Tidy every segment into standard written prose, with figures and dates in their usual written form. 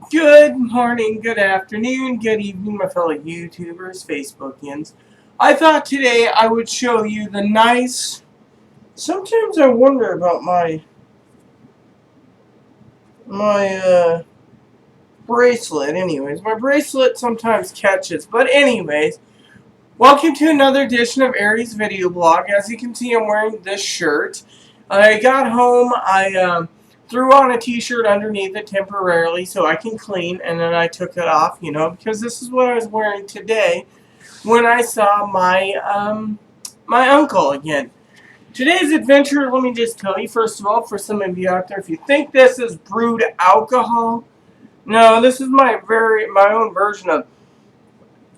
Good morning, good afternoon, good evening, my fellow YouTubers, Facebookians. I thought today I would show you the nice. Sometimes I wonder about my bracelet. Anyways, my bracelet sometimes catches. But anyways, welcome to another edition of Aries Video Blog. As you can see, I'm wearing this shirt. I got home. I threw on a t-shirt underneath it temporarily so I can clean, and then I took it off, because this is what I was wearing today when I saw my uncle again. Today's adventure, let me just tell you, first of all, for some of you out there, if you think this is brewed alcohol, no, this is my own version of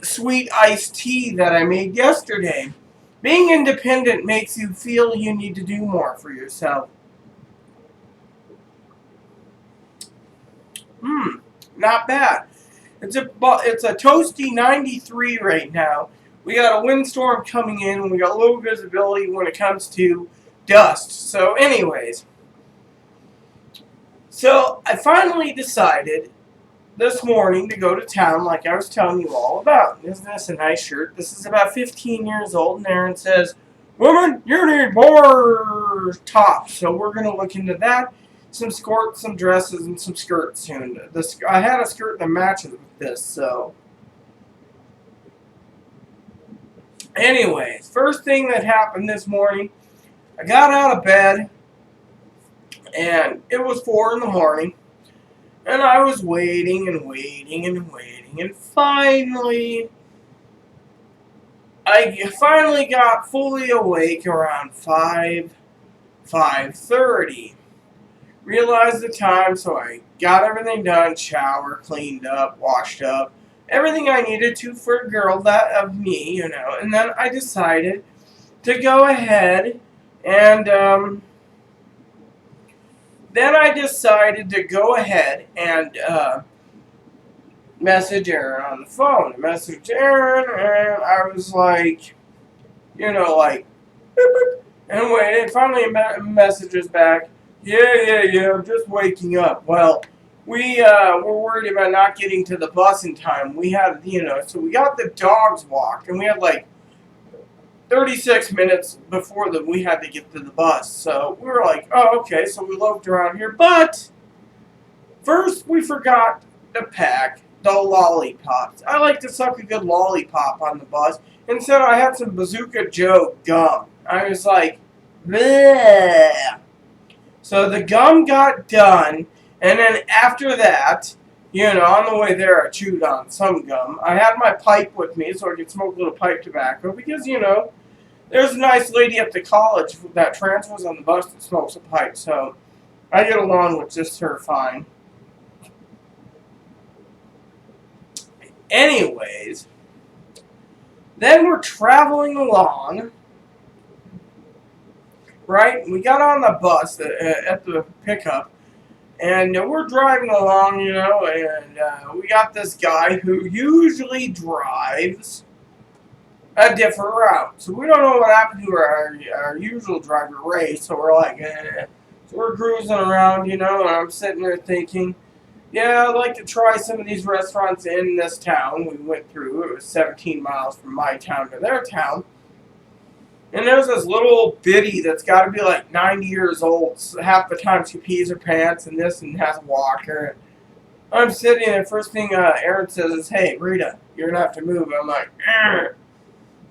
sweet iced tea that I made yesterday. Being independent makes you feel you need to do more for yourself. Not bad. It's a toasty 93 right now. We got a windstorm coming in, and we got low visibility when it comes to dust. So anyways, I finally decided this morning to go to town like I was telling you all about. Isn't this a nice shirt? This is about 15 years old, and Aaron says, "Woman, you need more tops." So we're going to look into that. Some skirts, some dresses, and some skirts soon. I had a skirt that matches with this, so. Anyways, first thing that happened this morning, I got out of bed, and it was 4 in the morning, and I was waiting and waiting and waiting, and I finally got fully awake around 5:30. Realized the time, so I got everything done, shower, cleaned up, washed up, everything I needed to for a girl that of me, and then I decided to go ahead and, message Aaron on the phone. I messaged Aaron, and I was like, like, boop, boop, and waited. Finally, messages back. Yeah, I'm just waking up. Well, we were worried about not getting to the bus in time. We had, so we got the dogs walked, and we had like 36 minutes before we had to get to the bus. So we were like, oh, okay, so we loafed around here. But first, we forgot to pack the lollipops. I like to suck a good lollipop on the bus. Instead, I had some Bazooka Joe gum. I was like, bleh. So the gum got done, and then after that, on the way there, I chewed on some gum. I had my pipe with me so I could smoke a little pipe tobacco because, there's a nice lady at the college that transfers on the bus that smokes a pipe, so I get along with just her fine. Anyways, then we're traveling along, right? We got on the bus at the pickup, and we're driving along, and we got this guy who usually drives a different route. So we don't know what happened to our usual driver, Ray, so we're like, eh. So we're cruising around, and I'm sitting there thinking, yeah, I'd like to try some of these restaurants in this town we went through. It was 17 miles from my town to their town. And there's this little biddy that's got to be like 90 years old. So half the time she pees her pants and this and has a walker. I'm sitting there. First thing Aaron says is, hey, Rita, you're going to have to move. I'm like, eh.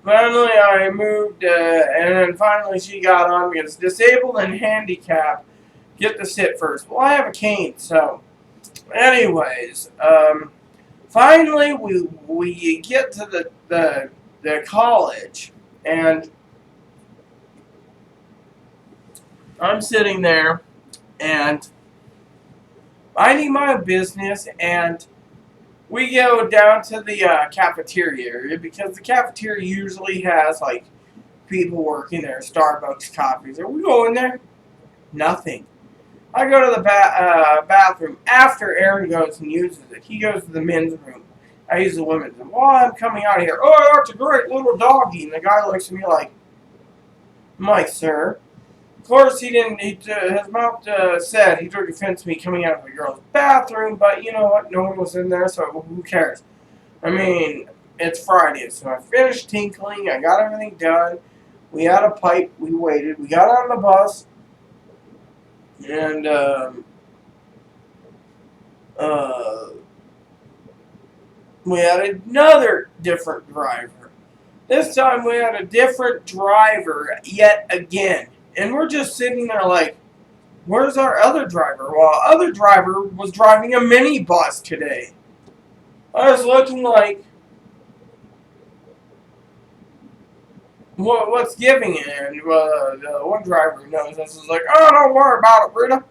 Finally, I moved, and then finally she got on because disabled and handicapped get to sit first. Well, I have a cane, so anyways, finally we get to the college, and I'm sitting there and minding my business, and we go down to the cafeteria area because the cafeteria usually has like people working there, Starbucks coffees. Are we going there? Nothing. I go to the bathroom after Aaron goes and uses it. He goes to the men's room. I use the women's room. While I'm coming out of here, oh, that's a great little doggy. And the guy looks at me like, I'm like, sir, course, he didn't. His mouth said he took offense to me coming out of a girl's bathroom, but you know what? No one was in there, so who cares? I mean, it's Friday, so I finished tinkling. I got everything done. We had a pipe. We waited. We got on the bus, and we had another different driver. This time we had a different driver yet again. And we're just sitting there like, where's our other driver? Well, our other driver was driving a minibus today. I was looking like, what's giving it? And the one driver knows this is like, oh, don't worry about it, Rita.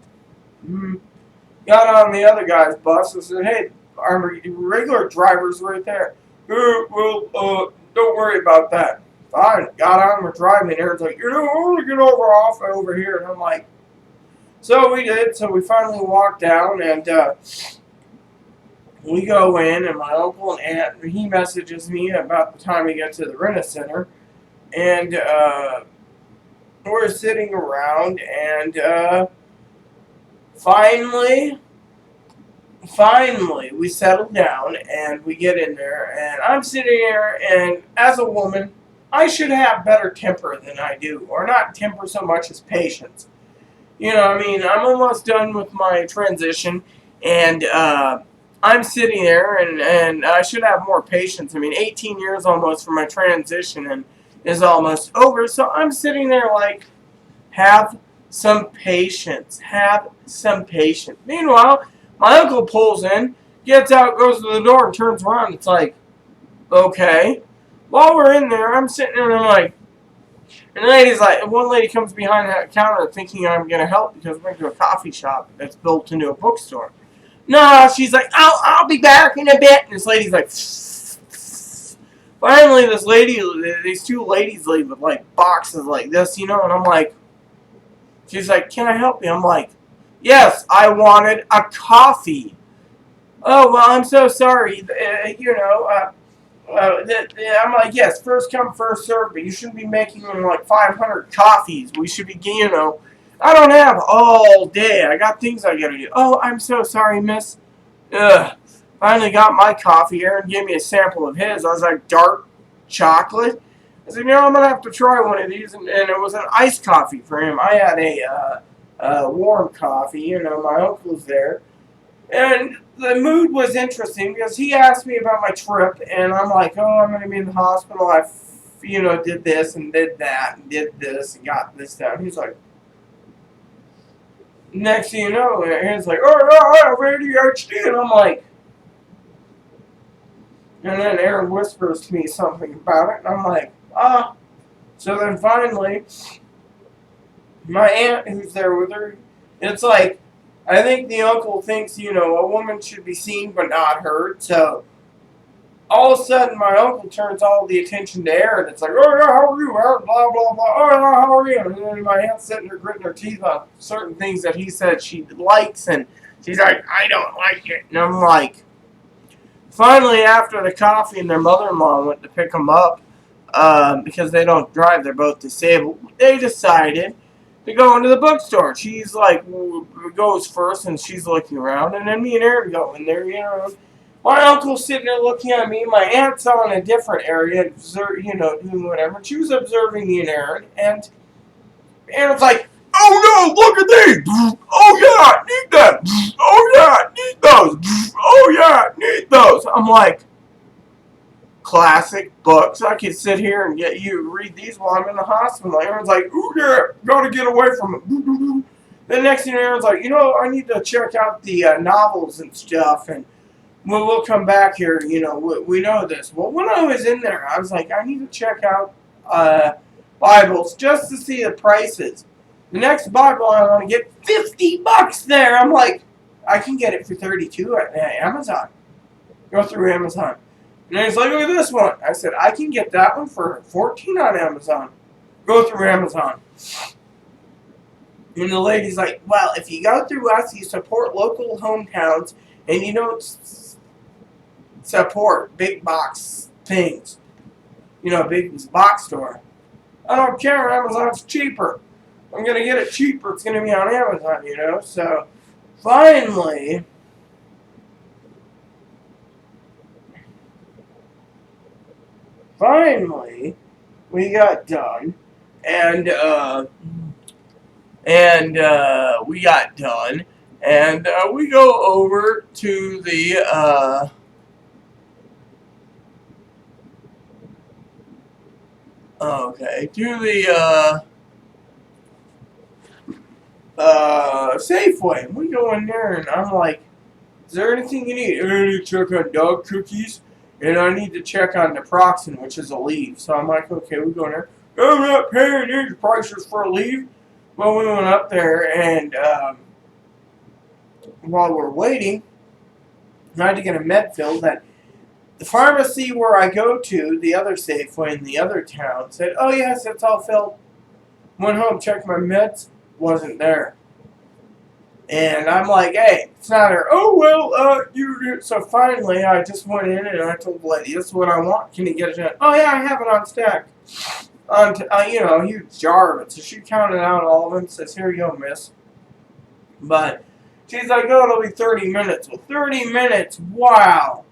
Got on the other guy's bus and said, hey, our regular driver's right there. Don't worry about that. Fine. Got on, we're driving, and Aaron's like, get over here. And I'm like, so we did. So we finally walked down, and we go in, and my uncle and aunt, he messages me about the time we get to the Rent-A-Center. And we're sitting around, and finally, we settle down, and we get in there, and I'm sitting here, and as a woman, I should have better temper than I do, or not temper so much as patience. You know, I mean, I'm almost done with my transition, and I'm sitting there, and I should have more patience. I mean, 18 years almost for my transition, and is almost over, so I'm sitting there like, have some patience. Have some patience. Meanwhile, my uncle pulls in, gets out, goes to the door, and turns around. It's like, okay. While we're in there, I'm sitting there and I'm like, and the lady's like, one lady comes behind the counter thinking I'm going to help because we're going to a coffee shop that's built into a bookstore. No, she's like, I'll be back in a bit. And this lady's like, finally, these two ladies leave with like boxes like this, you know, and I'm like, she's like, can I help you? I'm like, yes, I wanted a coffee. Oh, well, I'm so sorry. I'm like, yes, first come, first serve, but you shouldn't be making them like 500 coffees. We should be, I don't have all day. I got things I gotta do. Oh, I'm so sorry, miss. Ugh. Finally got my coffee. Aaron gave me a sample of his. I was like, dark chocolate? I said, I'm going to have to try one of these. And it was an iced coffee for him. I had a warm coffee. My uncle's there. And the mood was interesting because he asked me about my trip. And I'm like, oh, I'm going to be in the hospital. I, did this and did that and did this and got this done. He's like, next thing you know, he's like, oh, I have ADHD. And I'm like, and then Aaron whispers to me something about it, and I'm like, ah. So then finally, my aunt, who's there with her, it's like, I think the uncle thinks, a woman should be seen but not heard. So all of a sudden, my uncle turns all the attention to Aaron. It's like, oh, yeah, how are you, Aaron? Blah, blah, blah. Oh, yeah, how are you? And then my aunt's sitting there gritting her teeth on certain things that he said she likes, and she's like, I don't like it. And I'm like, finally, after the coffee and their mother-in-law went to pick them up, because they don't drive, they're both disabled, they decided to go into the bookstore. She's like, goes first, and she's looking around, and then me and Aaron go in there, My uncle's sitting there looking at me, my aunt's on a different area, doing whatever. She was observing me and Aaron's like, oh no, look at these! Oh yeah, need that! Oh yeah, need those! Oh yeah, need those! I'm like, classic books. I could sit here and get you to read these while I'm in the hospital. Aaron's like, ooh yeah, gotta get away from it. The next thing Aaron's like, I need to check out the novels and stuff, and we'll come back here, we know this. Well, when I was in there, I was like, I need to check out Bibles just to see the prices. The next Bible I want to get $50 there. I'm like, I can get it for $32 at Amazon. Go through Amazon. And he's like, look at this one. I said, I can get that one for $14 on Amazon. Go through Amazon. And the lady's like, well, if you go through us, you support local hometowns, and you don't support big box things. Big box store. I don't care. Amazon's cheaper. I'm gonna get it cheaper. It's gonna be on Amazon, you know. So finally, we got done, and we got done, and we go over to the to the Safeway. We go in there, and I'm like, "Is there anything you need?" I need to check on dog cookies, and I need to check on naproxen, which is a leave. So I'm like, "Okay, we go in there." I'm not paying these prices for a leave. Well, we went up there, and while we're waiting, I had to get a med filled. That the pharmacy where I go to, the other Safeway in the other town, said, "Oh yes, it's all filled." Went home, checked my meds, wasn't there. And I'm like, "Hey, it's not there." "Oh well, you." So finally, I just went in and I told the lady, "This is what I want. Can you get it done?" "Oh yeah, I have it on stack." A huge jar of it. So she counted out all of them. Says, "Here you go, miss." But she's like, "Oh, it'll be 30 minutes." Well, 30 minutes. Wow.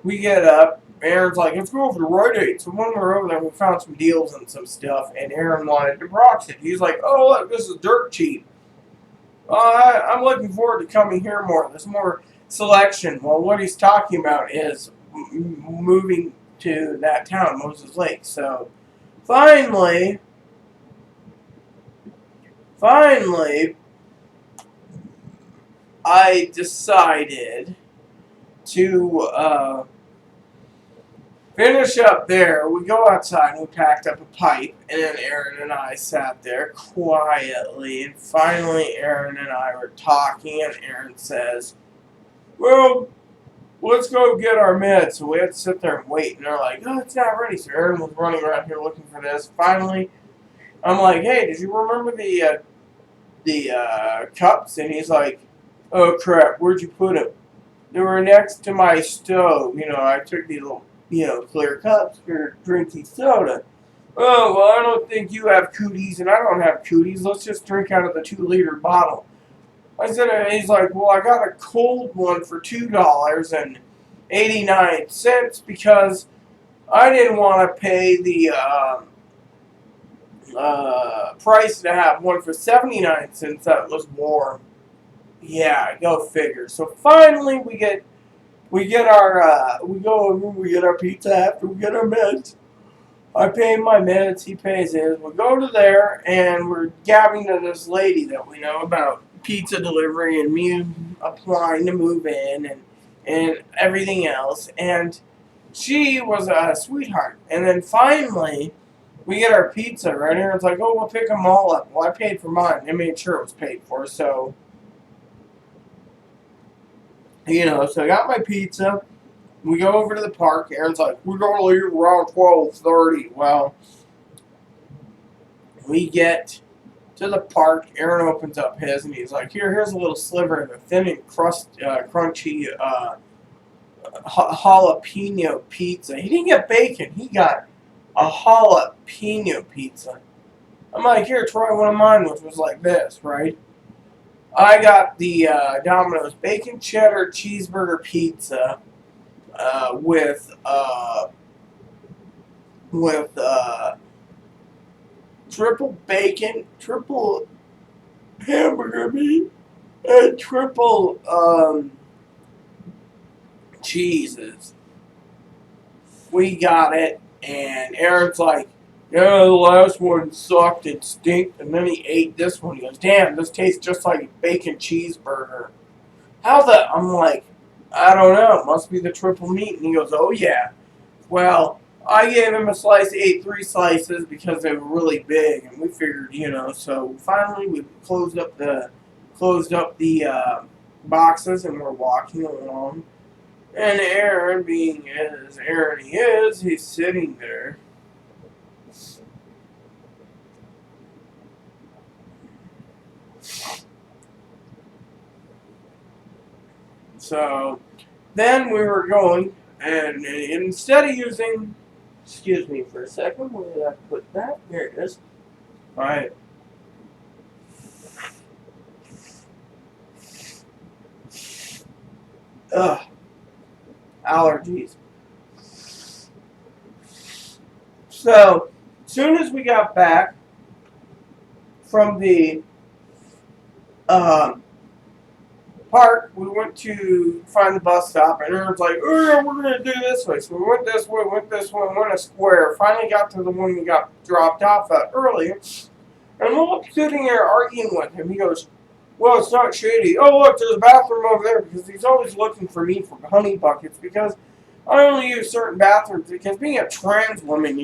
We get up. Aaron's like, "Let's go over to Rite Aid." So when we were over there, we found some deals and some stuff. And Aaron wanted naproxen. He's like, "Oh, look, this is dirt cheap. I'm looking forward to coming here more. There's more selection." Well, what he's talking about is moving to that town, Moses Lake. So finally, I decided to finish up there. We go outside and we packed up a pipe, and then Aaron and I sat there quietly. And finally, Aaron and I were talking, and Aaron says, "Well, let's go get our meds." So we had to sit there and wait. And they're like, "Oh, it's not ready." So Aaron was running around here looking for this. Finally, I'm like, "Hey, did you remember the cups?" And he's like, "Oh crap, where'd you put them?" "They were next to my stove. You know, I took these little, clear cups for drinking soda." "Oh, well, I don't think you have cooties, and I don't have cooties. Let's just drink out of the 2-liter bottle." I said, and he's like, "Well, I got a cold one for $2.89 because I didn't want to pay the price to have one for 79 cents that was warm." Yeah, go figure. So finally, we get our we get our pizza after we get our meds. I pay my meds, he pays his. We go to there, and we're gabbing to this lady that we know about pizza delivery and me applying to move in and everything else. And she was a sweetheart. And then finally, we get our pizza, right? And it's like, "Oh, we'll pick them all up." Well, I paid for mine. I made sure it was paid for. So, so I got my pizza. We go over to the park. Aaron's like, "We're going to leave around 12:30. Well, we get to the park. Aaron opens up his, and he's like, here's a little sliver of a thin and crunchy jalapeno pizza." He didn't get bacon. He got a jalapeno pizza. I'm like, "Here, try one of mine," which was like this, right? I got the Domino's bacon cheddar cheeseburger pizza with triple bacon, triple hamburger meat, and triple cheeses. We got it, and Aaron's like, "Yeah, the last one sucked, it stinked," and then he ate this one. He goes, "Damn, this tastes just like a bacon cheeseburger." I'm like, "I don't know, it must be the triple meat." And he goes, "Oh yeah." Well, I gave him a slice, he ate 3 slices because they were really big, and we figured, so finally we closed up the boxes, and we're walking along. And Aaron, being as Aaron he is, he's sitting there. So then we were going, and instead of using, excuse me for a second, where did I put that? There it is. Alright. Ugh, allergies. So, as soon as we got back from the um, park, we went to find the bus stop, and everyone's like, "Oh yeah, we're gonna do this way." So we went this way, went a square. Finally got to the one we got dropped off at earlier, and we're sitting there arguing with him. He goes, "Well, it's not shady. Oh look, there's a bathroom over there," because he's always looking for me for honey buckets because I only use certain bathrooms because being a trans woman,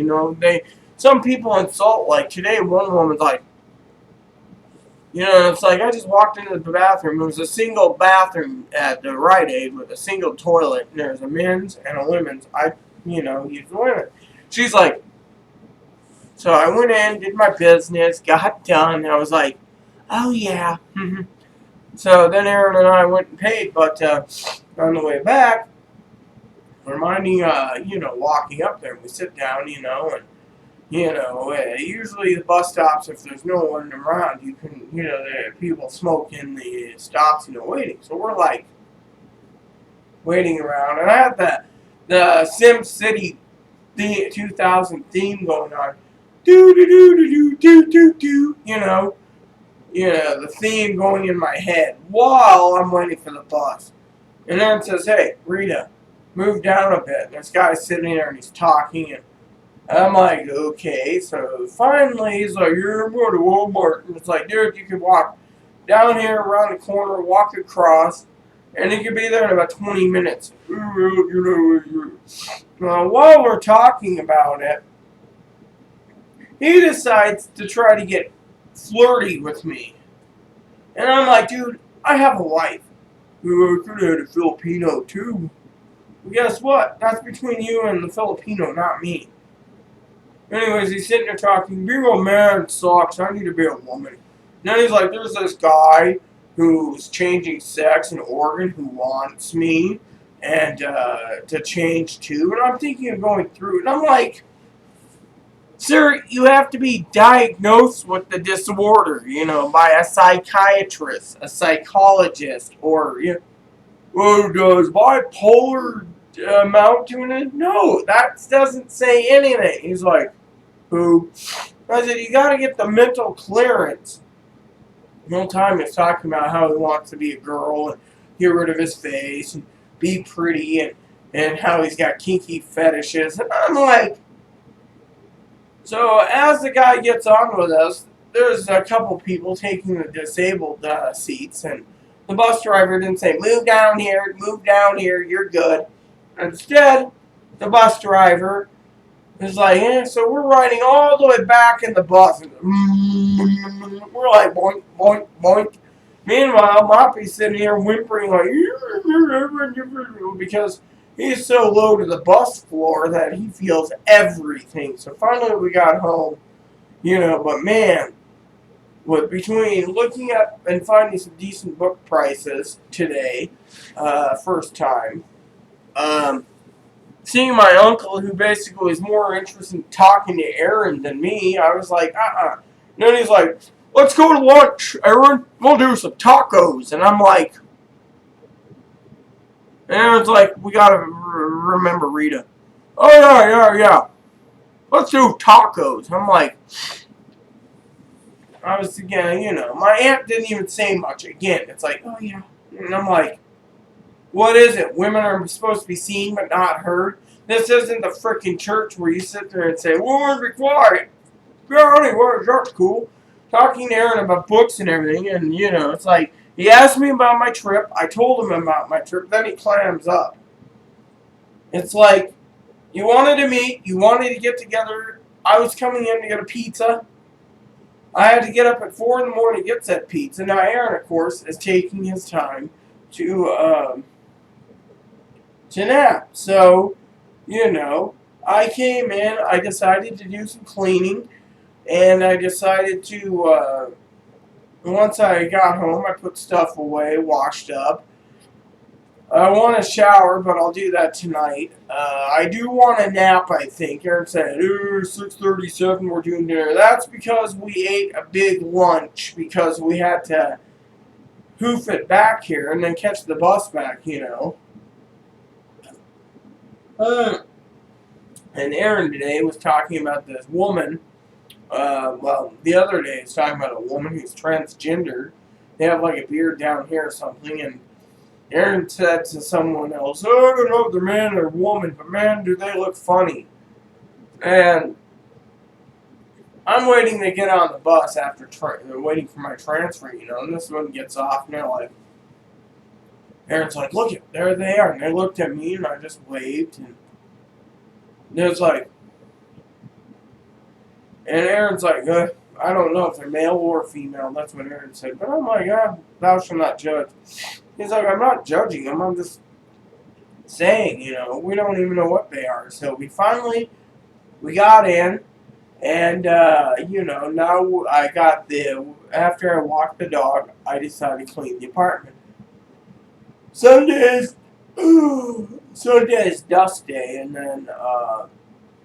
some people insult, like today one woman's like, it's like I just walked into the bathroom. It was a single bathroom at the Rite Aid with a single toilet. And there's a men's and a women's. I, use the women. She's like, so I went in, did my business, got done. I was like, oh yeah. So then Aaron and I went and paid, but on the way back, reminding, walking up there, we sit down, and usually the bus stops, if there's no one around, you can, the people smoke in the stops, waiting. So we're like waiting around, and I had the Sim City 2000 theme going on, do do do do do do do, the theme going in my head while I'm waiting for the bus. And then it says, "Hey, Rita, move down a bit." And this guy's sitting there and he's talking, and I'm like, okay. So finally, he's like, "You're going to Walmart." And it's like, dude, you can walk down here around the corner, walk across, and you can be there in about 20 minutes. While we're talking about it, he decides to try to get flirty with me. And I'm like, dude, I have a wife. I could have had a Filipino too. Well, guess what? That's between you and the Filipino, not me. Anyways, he's sitting there talking, being a man sucks, I need to be a woman. And then he's like, there's this guy who's changing sex in Oregon who wants me and to change too. And I'm thinking of going through it. And I'm like, sir, you have to be diagnosed with the disorder, by a psychiatrist, a psychologist, or, well, does bipolar amount to it? No, that doesn't say anything. He's like, who? I said, you got to get the mental clearance. The whole time he's talking about how he wants to be a girl and get rid of his face and be pretty and how he's got kinky fetishes. And I'm like, so as the guy gets on with us, there's a couple people taking the disabled seats, and the bus driver didn't say, move down here, you're good. Instead, the bus driver is like, so we're riding all the way back in the bus. And we're like, boink, boink, boink. Meanwhile, Moppy's sitting here whimpering like, because he's so low to the bus floor that he feels everything. So finally we got home, but man, between looking up and finding some decent book prices today, first time, seeing my uncle, who basically is more interested in talking to Aaron than me, I was like, And then he's like, let's go to lunch, Aaron. We'll do some tacos. And I'm like, and Aaron's like, we gotta remember Rita. Oh, yeah. Let's do tacos. I'm like, I was again, my aunt didn't even say much. Again, it's like, oh yeah. And I'm like, what is it? Women are supposed to be seen but not heard? This isn't the freaking church where you sit there and say, women be quiet. Yeah, anyway, that's cool. Talking to Aaron about books and everything, and it's like, he asked me about my trip. I told him about my trip. Then he clams up. It's like, you wanted to meet. You wanted to get together. I was coming in to get a pizza. I had to get up at 4 in the morning to get that pizza. Now, Aaron, of course, is taking his time to nap. So, I came in. I decided to do some cleaning. And I decided to, once I got home, I put stuff away, washed up. I want to shower, but I'll do that tonight. I do want a nap, I think. Aaron said, 6:37, we're doing dinner. That's because we ate a big lunch, because we had to hoof it back here and then catch the bus back, And Aaron today was talking about this woman. Well, the other day, he's talking about a woman who's transgender. They have like a beard down here or something, and Aaron said to someone else, "Oh, I don't know if they're man or woman, but man, do they look funny." And I'm waiting to get on the bus after waiting for my transfer, and this one gets off, and they're like, Aaron's like, "Look, there they are," and they looked at me, and I just waved, and it was like, and Aaron's like, "I don't know if they're male or female." That's what Aaron said, but I'm like, "Thou shalt not judge." He's like, "I'm not judging them. I'm just saying, we don't even know what they are." So we got in, and now I got after I walked the dog, I decided to clean the apartment. Sunday is dust day, and then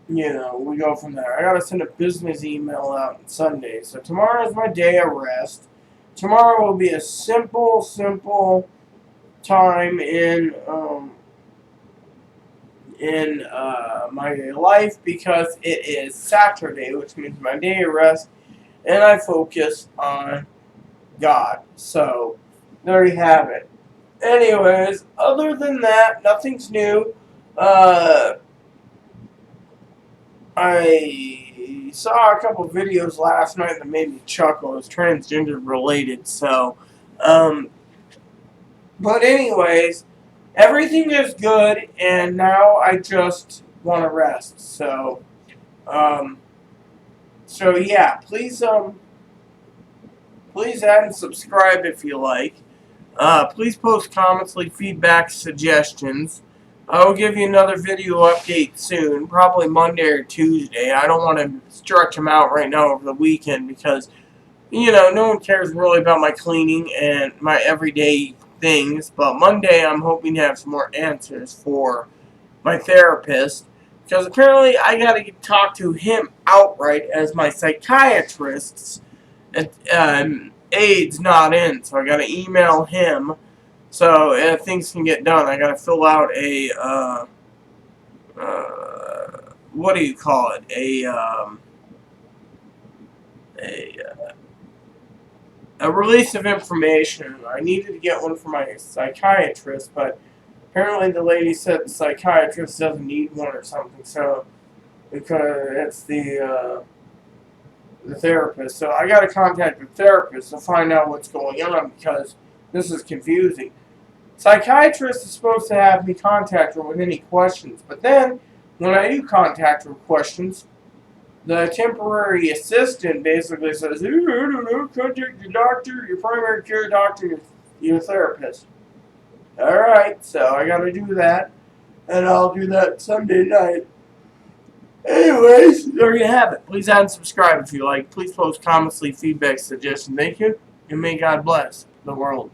we go from there. I gotta send a business email out on Sunday, so tomorrow is my day of rest. Tomorrow will be a simple time in my life because it is Saturday, which means my day of rest, and I focus on God. So there you have it. Anyways, other than that, nothing's new. I saw a couple videos last night that made me chuckle. It's transgender related, so, but anyways, everything is good, and now I just want to rest, so yeah, please add and subscribe if you like. Please post comments, leave feedback, suggestions. I will give you another video update soon, probably Monday or Tuesday. I don't want to stretch them out right now over the weekend because, no one cares really about my cleaning and my everyday things. But Monday, I'm hoping to have some more answers for my therapist because apparently I got to talk to him outright as my psychiatrist's aid's not in, so I got to email him. So if things can get done, I got to fill out a what do you call it? A release of information. I needed to get one for my psychiatrist, but apparently the lady said the psychiatrist doesn't need one or something. So because it's the therapist. So I got to contact the therapist to find out what's going on because this is confusing. Psychiatrist is supposed to have me contact her with any questions, but then when I do contact her with questions, the temporary assistant basically says, "I don't know, contact your doctor, your primary care doctor, your therapist." Alright, so I gotta do that, and I'll do that Sunday night. Anyways, there you have it. Please add and subscribe if you like. Please post comments, leave feedback, suggestions. Thank you, and may God bless the world.